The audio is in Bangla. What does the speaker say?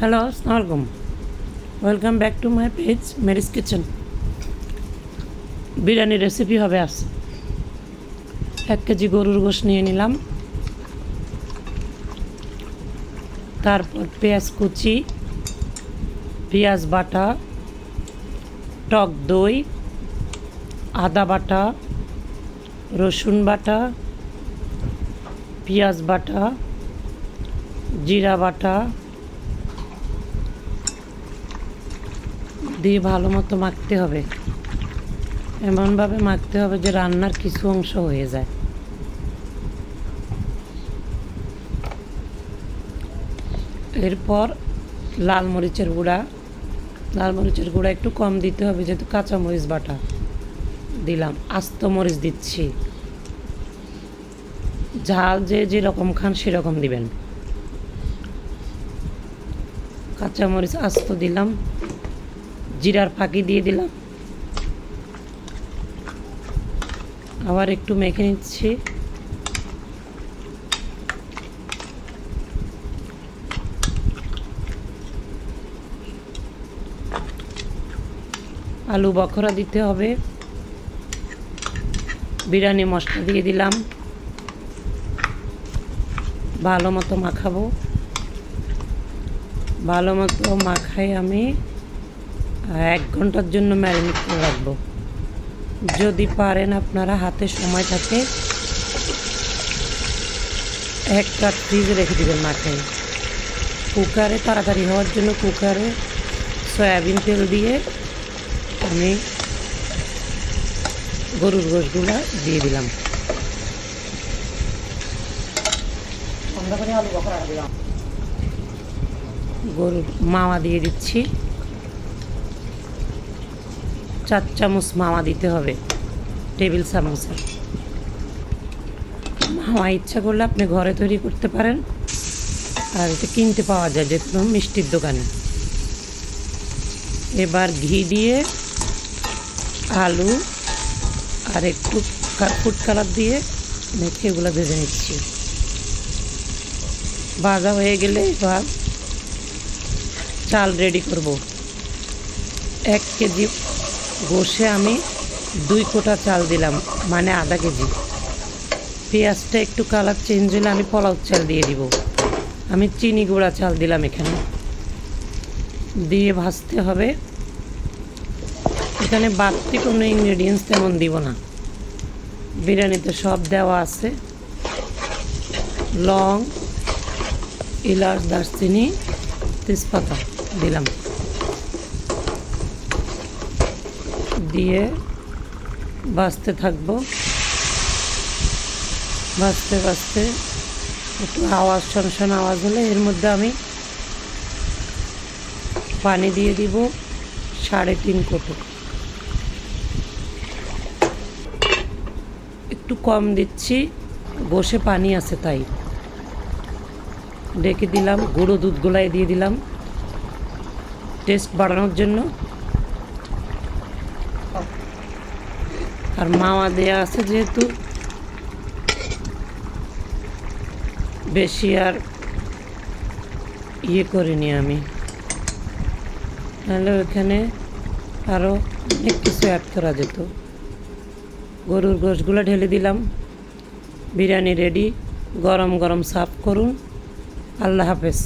হ্যালো, আসসালামু আলাইকুম। Welcome back to my page Mary's kitchen. Biryani recipe হবে আজ। 1 কেজি গরুর গোশ নিয়ে নিলাম, তারপর পেঁয়াজ কুচি, পেঁয়াজ বাটা, টক দই, আদা বাটা, রসুন বাটা, পেঁয়াজ বাটা, জিরা বাটা দিয়ে ভালো মতো মাখতে হবে। এমনভাবে মাখতে হবে যে রান্নার কিছু অংশ হয়ে যায়। এরপর লাল মরিচের গুঁড়া একটু কম দিতে হবে, যেহেতু কাঁচা মরিচ বাটা দিলাম। আস্ত মরিচ দিচ্ছি, ঝাল যে যেরকম খান সেরকম দিবেন। কাঁচা মরিচ আস্ত দিলাম, জিরার ফাঁকি দিয়ে দিলাম, আবার একটু মেখে নিচ্ছি। আলু বখরা দিতে হবে, বিরিয়ানি মশলা দিয়ে দিলাম, ভালো মতো মাখাবো। ভালো মতো মাখাই আমি 1 ঘন্টার জন্য ম্যারিনেট করে রাখবো। যদি পারেন আপনারা, হাতে সময় থাকে, 1 কাপ ফ্রিজে রেখে দেবেন মাখাই। কুকারে তাড়াতাড়ি হওয়ার জন্য কুকারে সয়াবিন তেল দিয়ে আমি গরুর গোশগুলো দিয়ে দিলাম। গরুর মাওয়া দিয়ে দিচ্ছি, 4 চামচ মাওয়া দিতে হবে, টেবিল চামচের। মাওয়া ইচ্ছা করলে আপনি ঘরে তৈরি করতে পারেন, আর এটা কিনতে পাওয়া যায় যে কোনো মিষ্টির দোকানে। এবার ঘি দিয়ে আলু আর একটু ফুড কালার দিয়ে মেখে এগুলো ভেজে নিচ্ছি। ভাজা হয়ে গেলে এবার চাল রেডি করব। 1 কেজি গোশে আমি 2 কোটা চাল দিলাম, মানে আধা কেজি। পেঁয়াজটা একটু কালার চেঞ্জ হলে আমি পোলাও চাল দিয়ে দিব। আমি চিনি গুঁড়া চাল দিলাম এখানে, দিয়ে ভাজতে হবে। এখানে বাড়তি কোনো ইনগ্রেডিয়েন্টস তেমন দিব না, বিরিয়ানিতে সব দেওয়া আছে। লং, এলাচ, দারচিনি, তেজপাতা দিলাম, দিয়ে ভাজতে থাকবো। ভাজতে ভাজতে একটু আওয়াজ, শনশন আওয়াজ হলে এর মধ্যে আমি পানি দিয়ে দিব 3.5 কোটো। একটু কম দিচ্ছি, গোশে পানি আছে তাই। ঢেকে দিলাম, গুঁড়ো দুধ গোলায় দিয়ে দিলাম টেস্ট বাড়ানোর জন্য। আর মাওয়া দেওয়া আছে যেহেতু, বেশি আর করিনি আমি, নাহলে ওইখানে আরও অনেক কিছু অ্যাড করা যেত। গরুর গোশগুলো ঢেলে দিলাম। বিরিয়ানি রেডি। গরম গরম সার্ভ করুন। আল্লাহ হাফেজ।